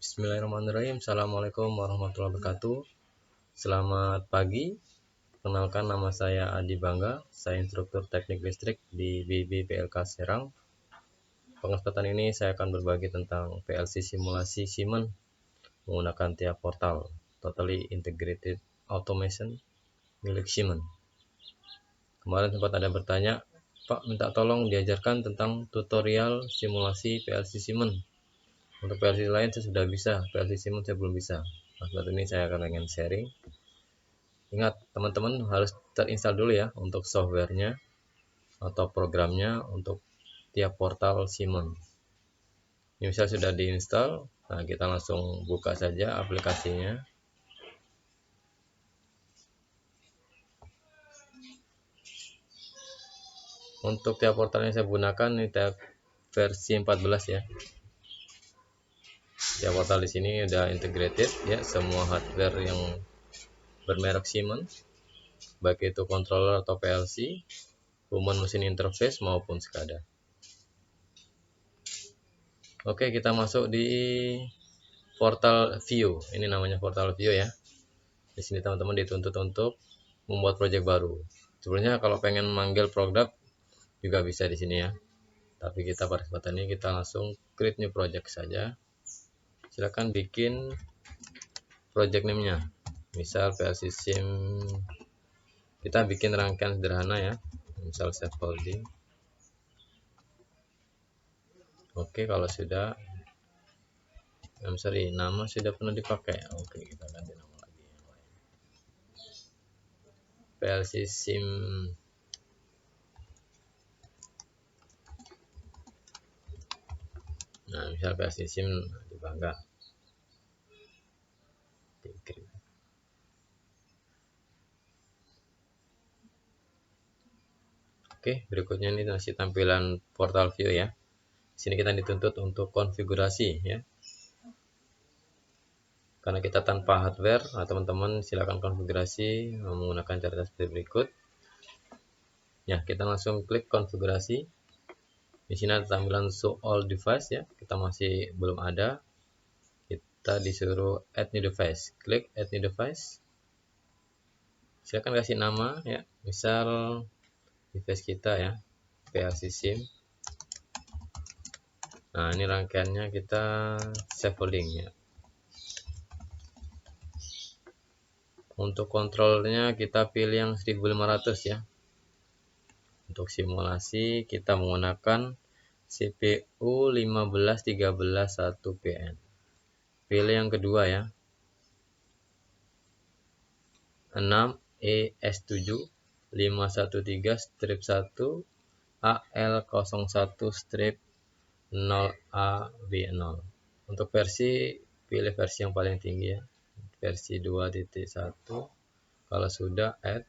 Bismillahirrahmanirrahim. Assalamualaikum warahmatullahi wabarakatuh. Selamat pagi. Perkenalkan, nama saya Adi Bangga. Saya instruktur teknik listrik di BB PLK Serang. Pengesempatan ini saya akan berbagi tentang PLC simulasi Siemens menggunakan tiap portal Totally Integrated Automation milik Siemens. Kemarin sempat ada bertanya, Pak, minta tolong diajarkan tentang tutorial simulasi PLC Siemens. Untuk PLC lain saya sudah bisa, PLC Siemens saya belum bisa. Nah, saat ini saya akan ingin sharing. Ingat, teman-teman harus terinstall dulu ya untuk softwarenya atau programnya untuk tiap portal Siemens. Ini misal sudah diinstal, nah kita langsung buka saja aplikasinya. Untuk tiap portalnya saya gunakan ini tiap versi 14 ya. Tiap portal di sini udah integrated ya, semua hardware yang bermerek Siemens, baik itu controller atau PLC, human machine interface maupun SCADA. Oke, kita masuk di portal view. Ini namanya portal view ya. Di sini teman-teman dituntut untuk membuat project baru. Sebenarnya kalau pengen manggil produk juga bisa di sini ya. Tapi kita pada kesempatan ini kita langsung create new project saja. Silakan bikin project name-nya. Misal PLC Sim, kita bikin rangkaian sederhana ya. Misal scaffolding. Oke, kalau sudah, nama sudah pernah dipakai. Oke, kita ganti nama lagi yang lain. PLC Sim. Nah, misal PLC Sim di Bangga. Oke, berikutnya ini masih tampilan portal view ya. Sini kita dituntut untuk konfigurasi ya. Karena kita tanpa hardware, nah teman-teman silakan konfigurasi menggunakan cara seperti berikut. Ya, kita langsung klik konfigurasi. Di sini ada tampilan show all device ya. Kita masih belum ada. Kita disuruh add new device. Klik add new device. Silakan kasih nama ya. Misal device kita ya, PLC Sim. Nah, ini rangkaiannya kita scaffolding ya. Untuk kontrolnya kita pilih yang 1500 ya. Untuk simulasi kita menggunakan CPU 15131PN. Pilih yang kedua ya. 6ES7 513-1 AL01-0AB0. Untuk versi pilih versi yang paling tinggi ya. Versi 2.1. Kalau sudah add.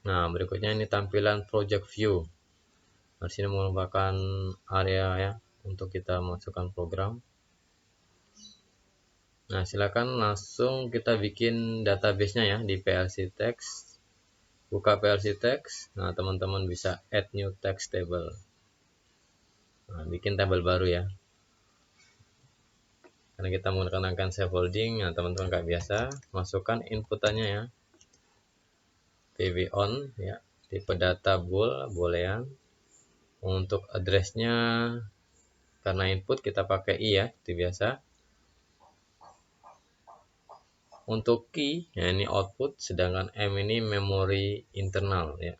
Nah, berikutnya ini tampilan project view. Di sini merupakan area ya untuk kita masukkan program. Nah, silakan langsung kita bikin database-nya ya di PLC text. Buka PLC text. Nah, teman-teman bisa add new text table. Nah, bikin tabel baru ya. Karena kita menggunakan rangkaian scaffolding, nah teman-teman kayak biasa, masukkan inputannya ya. PV on ya, tipe data boolean. Untuk address-nya karena input kita pakai I ya, seperti biasa. Untuk key, ya ini output, sedangkan M ini memori internal ya.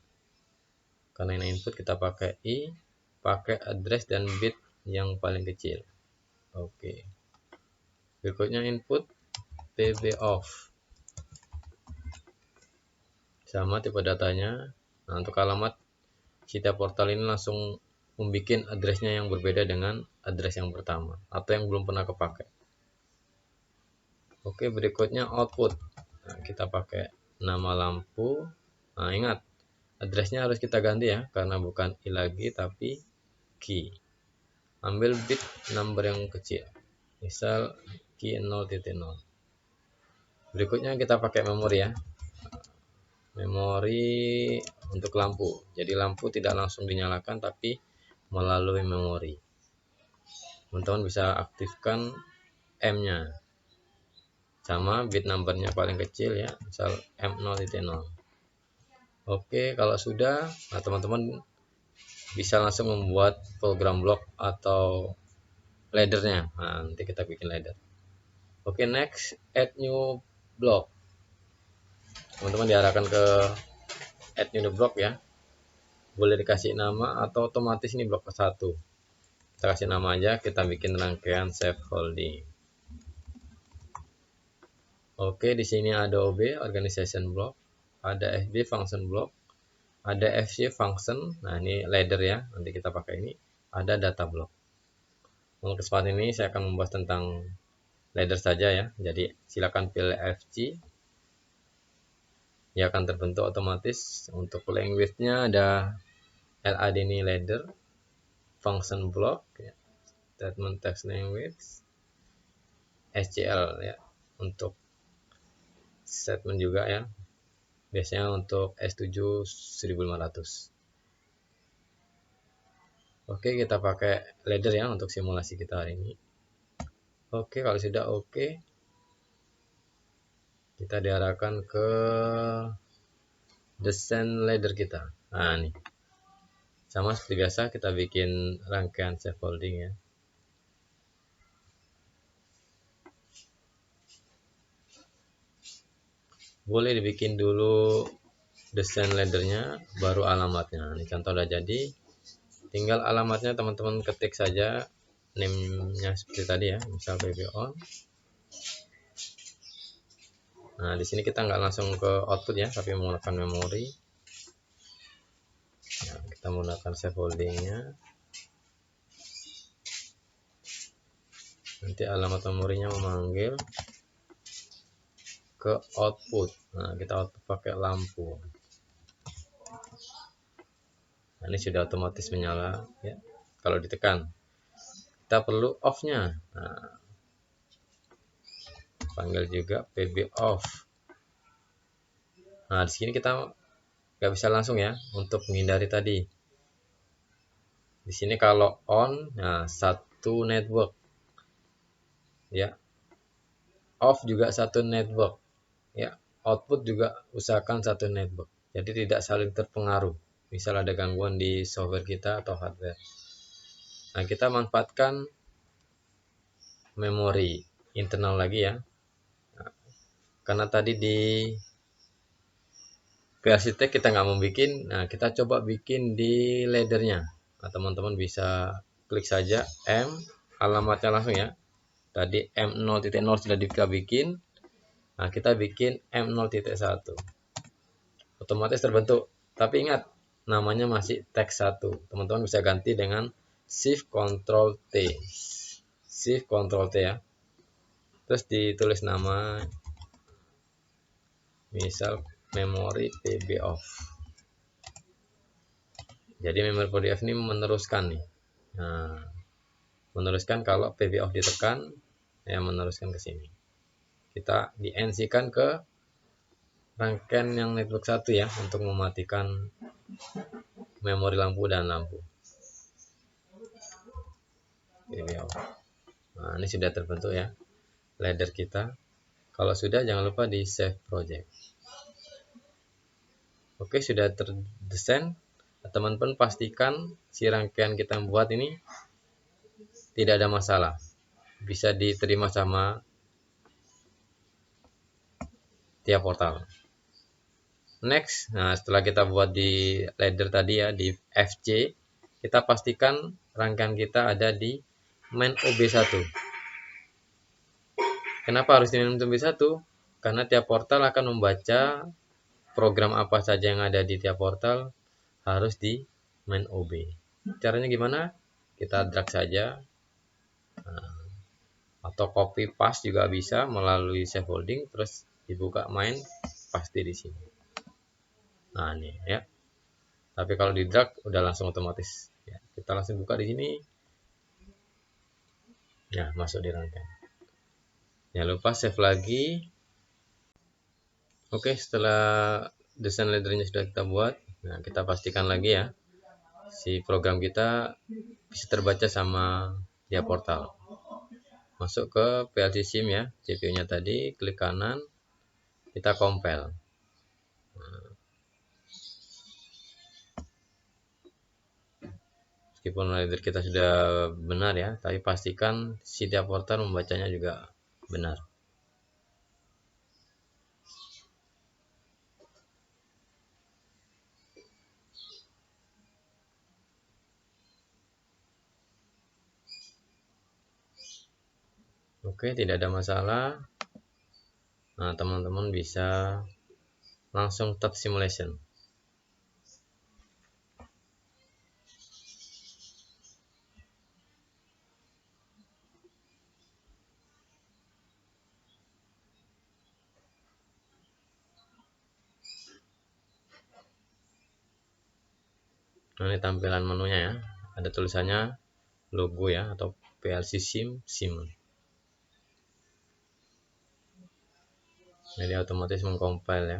Karena ini input kita pakai I, pakai address dan bit yang paling kecil. Oke. Berikutnya input PB off. Sama tipe datanya. Nah, untuk alamat setiap portal ini langsung membuat addressnya yang berbeda dengan address yang pertama atau yang belum pernah kepakai. Oke, berikutnya output. Nah, kita pakai nama lampu. Nah, ingat addressnya harus kita ganti ya, karena bukan I lagi tapi key. Ambil bit number yang kecil, misal key 0.0. Berikutnya kita pakai memori ya, memori untuk lampu. Jadi lampu tidak langsung dinyalakan tapi melalui memori. Teman-teman bisa aktifkan M nya sama bit numbernya paling kecil ya, misal M0.0. Oke, kalau sudah, nah teman-teman bisa langsung membuat program block atau laddernya. Nah, nanti kita bikin ladder. Oke, next add new block. Teman-teman diarahkan ke add new block ya. Boleh dikasih nama atau otomatis ini blok ke-1. Kita kasih nama aja, kita bikin rangkaian scaffolding. Oke, di sini ada OB organization block, ada FB function block, ada FC function. Nah, ini ladder ya. Nanti kita pakai ini. Ada data block. Untuk kesempatan ini saya akan membahas tentang ladder saja ya. Jadi silakan pilih FC. Dia akan terbentuk otomatis. Untuk language-nya ada LAD ini ladder, function block, ya. Statement text language, SCL ya. Untuk statement juga ya. Biasanya untuk S7 1500. Oke, kita pakai ladder ya untuk simulasi kita hari ini. Oke, kalau sudah oke, kita diarahkan ke desain ladder kita. Nah, nih. Sama seperti biasa kita bikin rangkaian scaffolding ya. Boleh dibikin dulu desain laddernya, baru alamatnya. Ini contoh udah jadi. Tinggal alamatnya teman-teman ketik saja, name-nya seperti tadi ya, misal PB on. Nah, di sini kita nggak langsung ke output ya, tapi menggunakan memori. Nah, kita menggunakan scaffoldingnya. Nanti alamat memorinya memanggil ke output. Nah, kita output pakai lampu. Nah, ini sudah otomatis menyala ya. Kalau ditekan, kita perlu off-nya. Nah, panggil juga PB off. Nah, di sini kita nggak bisa langsung ya, untuk menghindari tadi. Di sini kalau on, nah satu network ya, off juga satu network ya, output juga usahakan satu network. Jadi tidak saling terpengaruh. Misal ada gangguan di software kita atau hardware. Nah, kita manfaatkan memori internal lagi ya. Nah, karena tadi di PLC Tech kita nggak mau bikin, nah kita coba bikin di laddernya. Nah, teman-teman bisa klik saja M, alamatnya langsung ya. Tadi M0.0 sudah kita bikin. Nah, kita bikin M0.1. Otomatis terbentuk. Tapi ingat, namanya masih teks 1. Teman-teman bisa ganti dengan Shift Ctrl T. Shift Ctrl T ya. Terus ditulis nama, misal memori PB off. Jadi memori PB off ini meneruskan nih. Nah, meneruskan kalau PB off ditekan, ya meneruskan ke sini. Kita di NC-kan ke rangkaian yang network 1 ya, untuk mematikan memori lampu dan lampu. PB off. Nah, ini sudah terbentuk ya ladder kita. Kalau sudah, jangan lupa di save project. Oke, sudah terdesain. Teman-teman pastikan si rangkaian kita buat ini tidak ada masalah, bisa diterima sama tiap portal. Next, nah setelah kita buat di ladder tadi ya, di FC, kita pastikan rangkaian kita ada di main OB1. Kenapa harus di main OB1? Karena tiap portal akan membaca program apa saja yang ada di tiap portal harus di main OB. Caranya gimana? Kita drag saja. Nah, atau copy paste juga bisa melalui save holding, terus dibuka main pasti di sini. Nah ini ya, tapi kalau di drag udah langsung otomatis ya. Kita langsung buka di sini ya, masuk di rangkaian. Jangan lupa save lagi. Oke, setelah desain leadernya sudah kita buat, nah kita pastikan lagi ya si program kita bisa terbaca sama dia portal. Masuk ke PLC SIM ya, CPU-nya tadi, klik kanan, kita compile. Meskipun leader kita sudah benar ya, tapi pastikan si dia portal membacanya juga benar. Oke, tidak ada masalah. Nah, teman-teman bisa langsung tap simulation. Nah, ini tampilan menunya ya. Ada tulisannya logo ya, atau PLC SIM. Jadi otomatis mengcompile ya.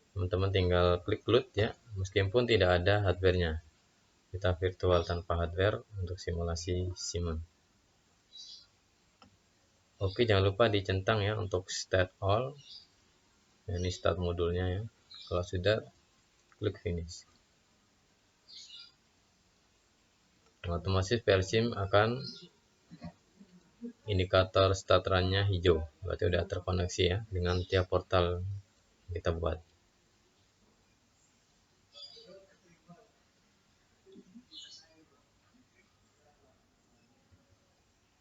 Teman-teman tinggal klik load ya, meskipun tidak ada hardware-nya. Kita virtual tanpa hardware untuk simulasi SIM. Oke, jangan lupa dicentang ya untuk start all. Ini start modulnya ya. Kalau sudah, klik finish. Otomatis PLC akan indikator start run-nya hijau, berarti udah terkoneksi ya dengan tiap portal kita buat.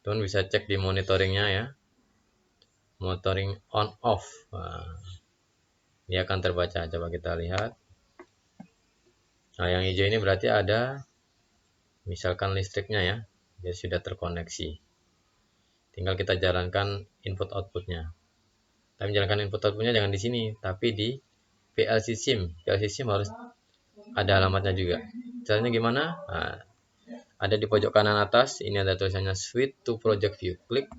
Teman bisa cek di monitoringnya ya, monitoring on off. Nah, dia akan terbaca. Coba kita lihat. Nah, yang hijau ini berarti ada misalkan listriknya ya, dia sudah terkoneksi. Tinggal kita jalankan input outputnya. Tapi menjalankan input outputnya jangan di sini, tapi di PLC SIM. PLC SIM harus ada alamatnya juga. Caranya gimana? Nah, ada di pojok kanan atas, ini ada tulisannya switch to project view. Klik.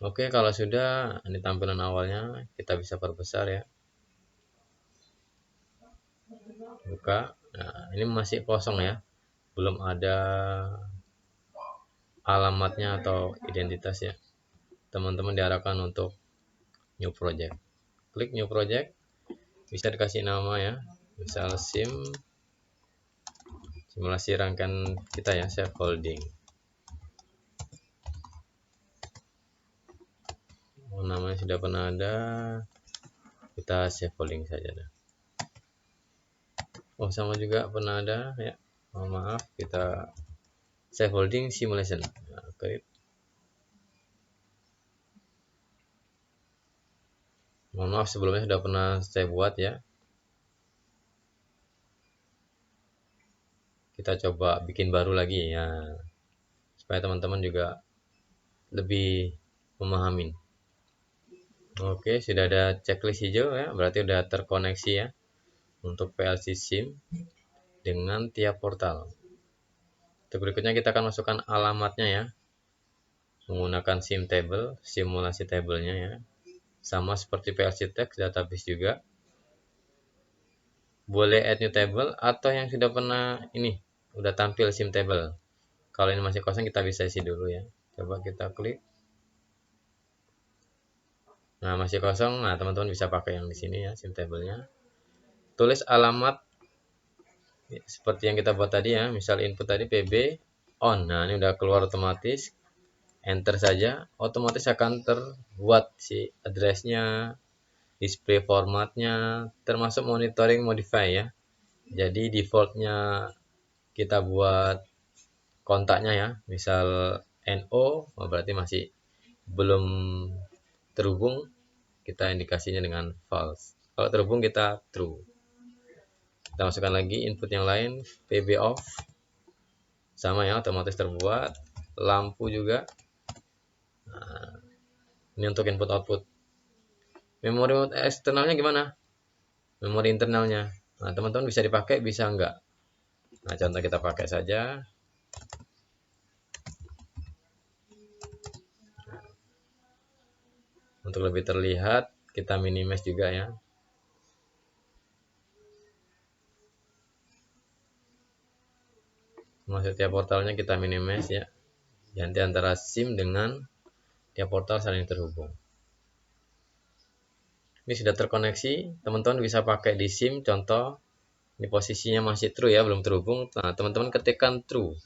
Oke, kalau sudah, ini tampilan awalnya, kita bisa perbesar ya. Buka. Nah, ini masih kosong ya, belum ada alamatnya atau identitas ya. Teman-teman diarahkan untuk new project. Klik new project, bisa dikasih nama ya, misal simulasi rangkaian kita ya, save holding. Namanya sudah pernah ada, kita save holding saja dah. Oh, sama juga pernah ada ya, maaf, kita save holding simulation. Nah, klik. Mohon maaf sebelumnya sudah pernah saya buat ya. Kita coba bikin baru lagi ya, supaya teman-teman juga lebih memahami. Oke, sudah ada checklist hijau ya, berarti sudah terkoneksi ya untuk PLC SIM dengan tiap portal. Untuk berikutnya kita akan masukkan alamatnya ya, menggunakan SIM table, simulasi tabelnya ya, sama seperti PLC text database juga. Boleh add new table atau yang sudah pernah ini udah tampil SIM table. Kalau ini masih kosong kita bisa isi dulu ya. Coba kita klik. Nah, masih kosong. Nah, teman-teman bisa pakai yang di sini ya, SIM table-nya. Tulis alamat ya, seperti yang kita buat tadi ya. Misal input tadi PB on. Nah, ini udah keluar otomatis. Enter saja, otomatis akan terbuat si address-nya, display formatnya, termasuk monitoring modify ya. Jadi defaultnya kita buat kontaknya ya, misal NO, berarti masih belum terhubung, kita indikasinya dengan false. Kalau terhubung kita true. Kita masukkan lagi input yang lain, PB off. Sama ya, otomatis terbuat. Lampu juga. Nah, ini untuk input output. Memori eksternalnya gimana? Memori internalnya. Nah, teman-teman bisa dipakai, bisa enggak? Nah, contoh kita pakai saja. Untuk lebih terlihat, kita minimize juga ya. Maksud tiap portalnya kita minimize ya. Ganti antara SIM dengan tiap portal saling terhubung. Ini sudah terkoneksi, teman-teman bisa pakai di SIM. Contoh, ini posisinya masih true ya, belum terhubung. Nah, teman-teman ketikkan true.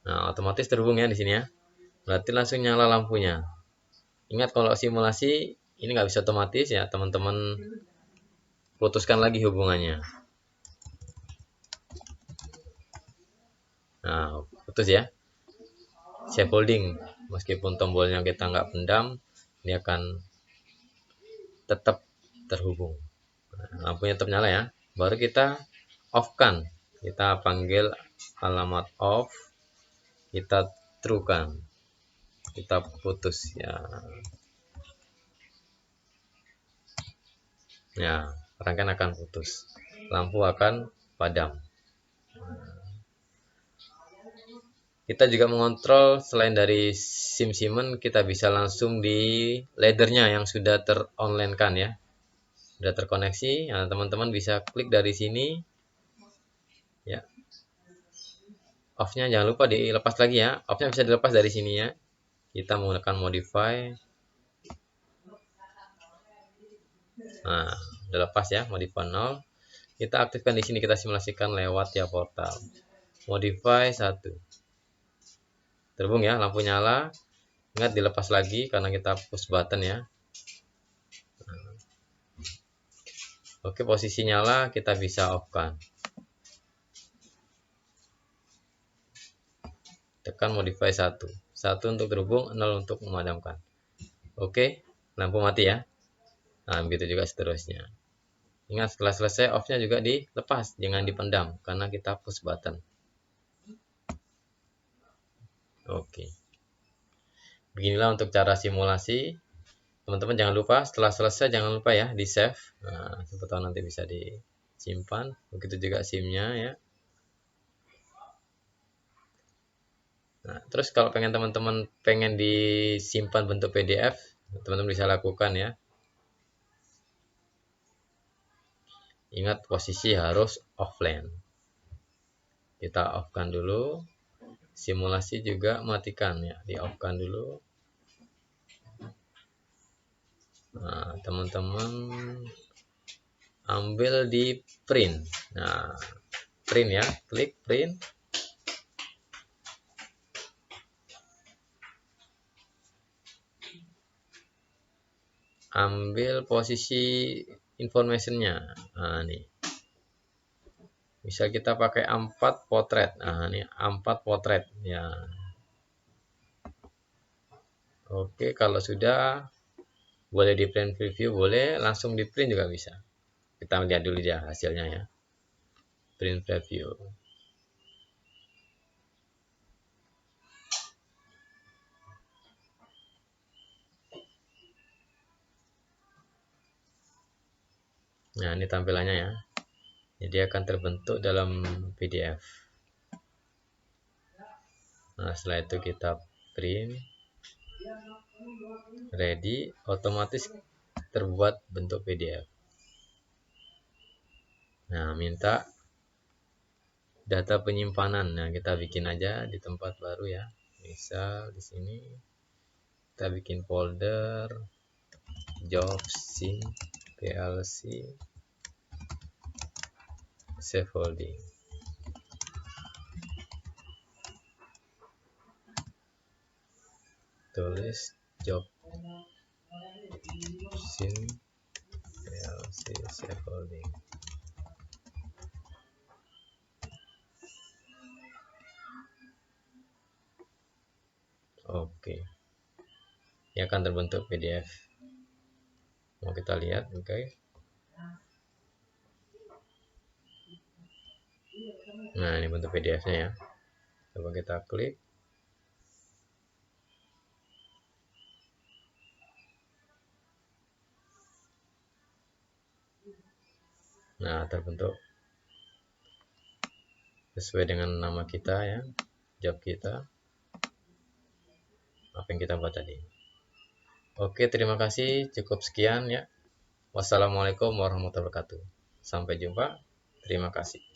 Nah, otomatis terhubung ya di sini ya. Berarti langsung nyala lampunya. Ingat kalau simulasi ini nggak bisa otomatis ya, teman-teman putuskan lagi hubungannya. Nah, putus ya. Safe holding, meskipun tombolnya kita nggak pendam, ini akan tetap terhubung. Nah, lampunya tetap nyala ya. Baru kita off kan. Kita panggil alamat off, kita true kan. Kita putus ya. Ya, rangkaian akan putus. Lampu akan padam. Kita juga mengontrol selain dari SIM-SIMen, kita bisa langsung di laddernya yang sudah ter-online kan ya. Sudah terkoneksi. Nah, teman-teman bisa klik dari sini. Ya. Off-nya jangan lupa dilepas lagi ya. Off-nya bisa dilepas dari sini ya. Kita menggunakan modify. Nah, udah lepas ya, modify 0. Kita aktifkan di sini, kita simulasikan lewat ya portal. Modify 1. Terhubung ya, lampu nyala. Ingat dilepas lagi karena kita push button ya. Oke, posisi nyala kita bisa off kan. Tekan modify 1. 1 untuk terhubung, 0 untuk memadamkan. Oke, lampu mati ya. Nah, begitu juga seterusnya. Ingat setelah selesai off-nya juga dilepas, jangan dipendam karena kita push button. Oke. Beginilah untuk cara simulasi. Teman-teman jangan lupa setelah selesai jangan lupa ya di save. Nah, siapa tahu nanti bisa disimpan. Begitu juga SIM-nya ya. Nah, terus kalau teman-teman pengen disimpan bentuk PDF, teman-teman bisa lakukan ya. Ingat posisi harus offline. Kita off-kan dulu. Simulasi juga matikan ya, di off-kan dulu. Nah, teman-teman ambil di print. Nah, print ya, klik print. Ambil posisi informationnya. Nah, nih. Bisa kita pakai A4 potret. Nah, ini A4 potret ya. Oke, kalau sudah boleh di print preview, boleh langsung di print juga bisa. Kita lihat dulu ya hasilnya ya. Print preview. Nah, ini tampilannya ya. Jadi akan terbentuk dalam PDF. Nah, setelah itu kita print. Ready, otomatis terbuat bentuk PDF. Nah, minta data penyimpanan. Nah, kita bikin aja di tempat baru ya. Misal di sini kita bikin folder job sim plc save holding. Tulis job sim plc save holding. Oke. Ini akan terbentuk PDF. Mau kita lihat, oke. Nah, ini bentuk PDF-nya ya. Coba kita klik. Nah, terbentuk sesuai dengan nama kita ya, job kita, apa yang kita buat tadi. Oke, terima kasih. Cukup sekian ya. Wassalamualaikum warahmatullahi wabarakatuh. Sampai jumpa. Terima kasih.